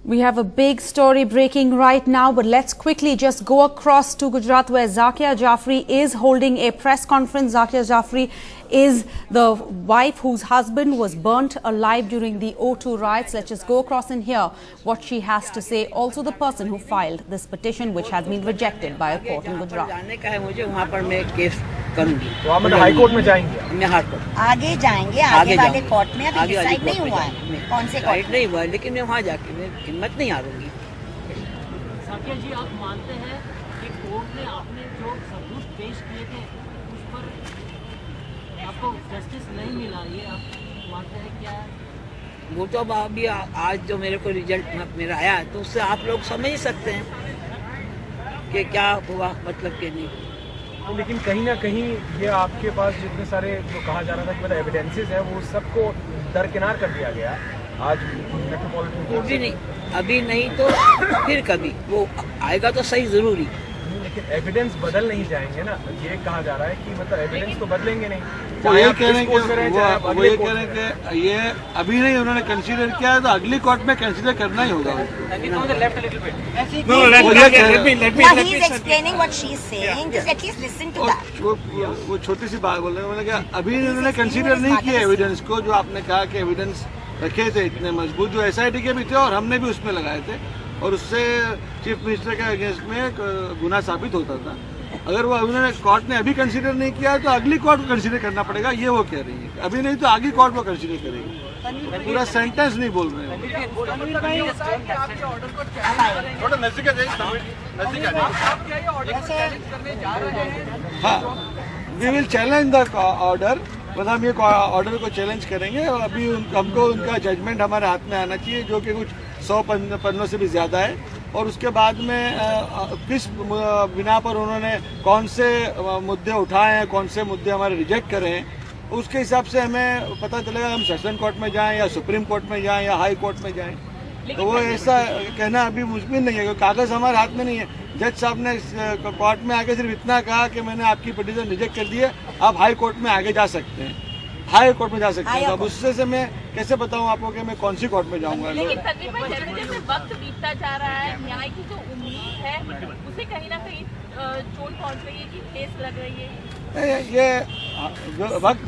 We have a big story breaking right now, but let's quickly just go across to Gujarat where Zakia Jafri is holding a press conference. Zakia Jafri is the wife whose husband was burnt alive during the O2 riots. Let's just go across and hear what she has to say. Also the person who filed this petition, which has been rejected by a court in Gujarat. तो आप high court में जाएंगे? मैं high court आगे जाएंगे, आगे वाले court में अभी डिसाइड नहीं हुआ है कौन से कोर्ट नहीं हुआ है, लेकिन मैं वहाँ जाके मैं हिम्मत नहीं हारूंगी। साकिया जी, आप मानते हैं कि कोर्ट ने आपने जो सबूत पेश किए थे उस पर आपको जस्टिस नहीं मिला, ये आप मानते हैं क्या? वो तो अभी आज जो मेरे को रिजल्ट मेरा आया तो उससे आप लोग समझ ही सकते हैं कि क्या हुआ, मतलब कि नहीं। लेकिन कहीं ना कहीं ये आपके पास जितने सारे जो कहा जा रहा था कि मतलब एविडेंसेस है वो सबको दरकिनार कर दिया गया आज मेट्रोपॉलिटन कोर्ट भी नहीं, अभी नहीं तो फिर कभी वो आएगा तो सही जरूरी। लेकिन एविडेंस बदल नहीं जाएंगे ना, ये कहा जा रहा है कि मतलब एविडेंस तो बदलेंगे नहीं। वो ये कह रहे हैं कि ये अभी नहीं उन्होंने कंसीडर किया है तो अगली कोर्ट में कंसीडर करना ही होगा। वो छोटी सी बात बोल रहे हैं, मतलब अभी उन्होंने कंसीडर नहीं किया एविडेंस को, जो आपने कहा कि एविडेंस रखे थे इतने मजबूत, जो SIT के भी थे और हमने भी उसमें लगाए थे और उससे चीफ मिनिस्टर के अगेंस्ट में गुनाह साबित होता था। अगर वो उन्होंने कोर्ट ने अभी कंसीडर नहीं किया तो अगली कोर्ट को कंसीडर करना पड़ेगा, ये वो कह रही है। अभी नहीं तो आगे कोर्ट को कंसीडर करेगी, पूरा सेंटेंस नहीं बोल रहे हैं। हाँ, we will challenge the order, मतलब हम ये ऑर्डर को चैलेंज करेंगे और अभी हमको उनका जजमेंट हमारे हाथ में आना चाहिए, जो कि कुछ 100 पन्नों से भी ज़्यादा है, और उसके बाद में किस बिना पर उन्होंने कौन से मुद्दे उठाए हैं, कौन से मुद्दे हमारे रिजेक्ट करे हैं, उसके हिसाब से हमें पता चलेगा हम सेशन कोर्ट में जाएं या सुप्रीम कोर्ट में जाएं या हाई कोर्ट में जाएं। तो वो ऐसा कहना अभी मुमकिन नहीं है क्योंकि कागज़ हमारे हाथ में नहीं है। जज साहब ने कोर्ट में आके सिर्फ इतना कहा कि मैंने आपकी पिटीशन रिजेक्ट कर दी है, आप हाई कोर्ट में आगे जा सकते हैं, हाई कोर्ट में जा सकते हैं। अब उससे से मैं कैसे बताऊं आपको कि मैं कौन सी कोर्ट में जाऊंगा? लेकिन तकरीबन जैसे जैसे वक्त बीतता जा रहा है, न्याय की जो उम्मीद है उसे कहीं ना कहीं चोट पहुंच रही है कि ठेस लग रही है। ये वक्त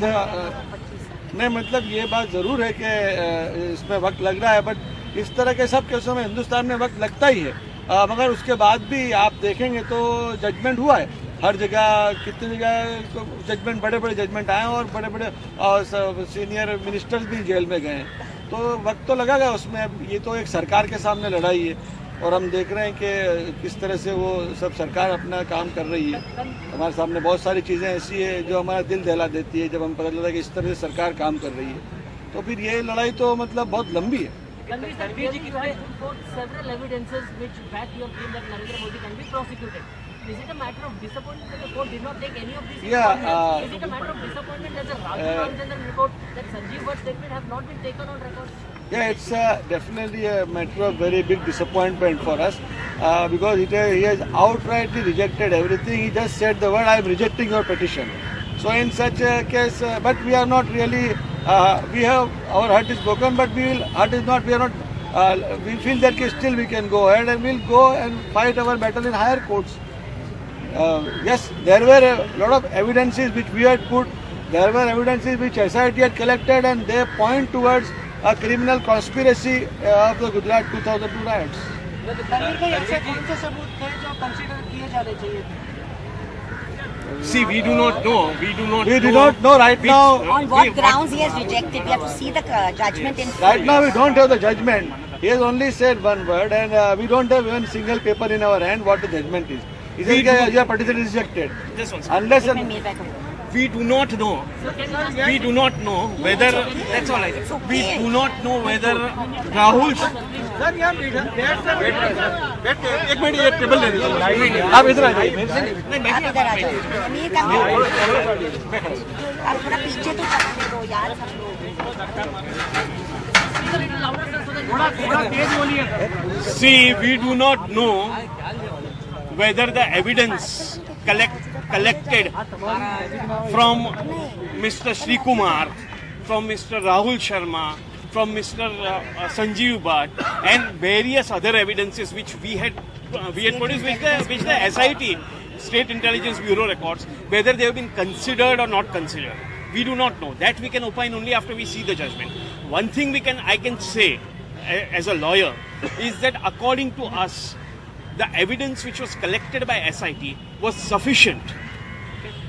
नहीं, मतलब ये बात ज़रूर है कि इसमें वक्त लग रहा है, बट इस तरह के सब केसों में हिंदुस्तान में वक्त लगता ही है। मगर उसके बाद भी आप देखेंगे तो जजमेंट हुआ है हर जगह, कितनी जगह जजमेंट, बड़े बड़े जजमेंट आए और बड़े बड़े सीनियर मिनिस्टर्स भी जेल में गए हैं। तो वक्त तो लगेगा उसमें। ये तो एक सरकार के सामने लड़ाई है और हम देख रहे हैं कि किस तरह से वो सब सरकार अपना काम कर रही है। हमारे सामने बहुत सारी चीज़ें ऐसी है जो हमारा दिल दहला देती है जब हम पता चलता है कि इस तरह से सरकार काम कर रही है। तो फिर ये लड़ाई तो मतलब बहुत लंबी है। Is it a matter of disappointment that the court did not take any of these? Yeah. Is it a matter of disappointment that the Raju Ramchandran report, that Sanjeev Bhatt's statement have not been taken on record? Yeah, it's definitely a matter of very big disappointment for us because he has outrightly rejected everything. He just said the word, I am rejecting your petition. So in such a case, but we are not really, we have, our heart is broken, but we are not, we feel that still we can go ahead and we'll go and fight our battle in higher courts. Yes, there were a lot of evidences which we had put, there were evidences which SIT had collected and they point towards a criminal conspiracy of the Gujarat 2002 riots. See, we do not know right now. On what grounds he has rejected? We have to see the judgment in full. Right now we don't have the judgment. He has only said one word and we don't have even single paper in our hand what the judgment is. He says your petition is rejected. Unless We do not know. We do not know whether. That's all I said. We do not know whether Rahul. Sir यहाँ एक minute ये table ले लीजिए। आप इधर आ जाइए। आप इधर आ जाओ। आप थोड़ा पीछे तो चलने दो यार सब लोग। See, we do not know whether the evidence collected from Mr. Sri Kumar, from Mr. Rahul Sharma, from Mr. Sanjeev Bhatt and various other evidences which we had produced, which the SIT, State Intelligence Bureau records, whether they have been considered or not considered. We do not know. That we can opine only after we see the judgment. One thing I can say as a lawyer is that according to us, the evidence which was collected by SIT was sufficient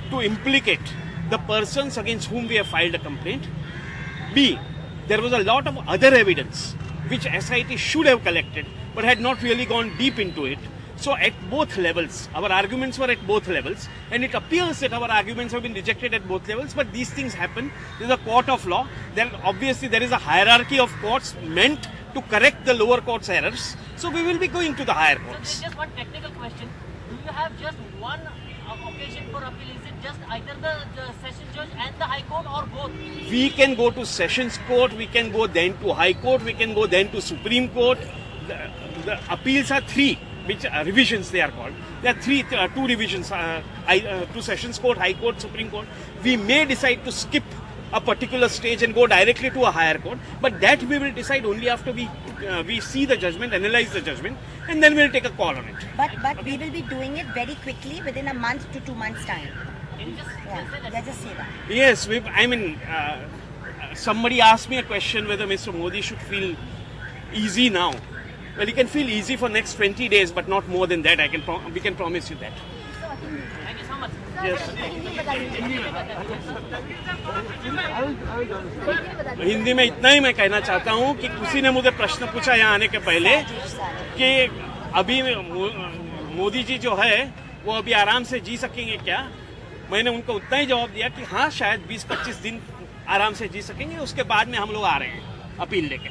to implicate the persons against whom we have filed a complaint. B, there was a lot of other evidence which SIT should have collected but had not really gone deep into it. So at both levels, our arguments were at both levels, and it appears that our arguments have been rejected at both levels, but these things happen. There is a court of law. Then obviously there is a hierarchy of courts meant to correct the lower court's errors. So we will be going to the higher So courts. there's just one technical question. Do you have just one occasion for appeal? Is it just either the session judge and the high court or both? We can go to Sessions Court, we can go then to High Court, we can go then to Supreme Court. The appeals are three, which are revisions they are called. There are two revisions, to Sessions Court, High Court, Supreme Court. We may decide to skip a particular stage and go directly to a higher court, but that we will decide only after we see the judgment, analyze the judgment, and then we'll take a call on it. But we will be doing it very quickly within a month to 2 months time. Can you just Yeah, just say that. Yes, somebody asked me a question whether Mr. Modi should feel easy now. Well, he can feel easy for next 20 days, but not more than that. We can promise you that. Thank you so much. Hindi में इतना ही मैं कहना चाहता हूँ कि किसी ने मुझे प्रश्न पूछा यहाँ आने के पहले कि अभी मोदी जी जो है वो अभी आराम से जी सकेंगे क्या। मैंने उनको उतना ही जवाब दिया कि हाँ, शायद 20-25 दिन आराम से जी सकेंगे, उसके बाद में हम लोग आ रहे हैं अपील लेके।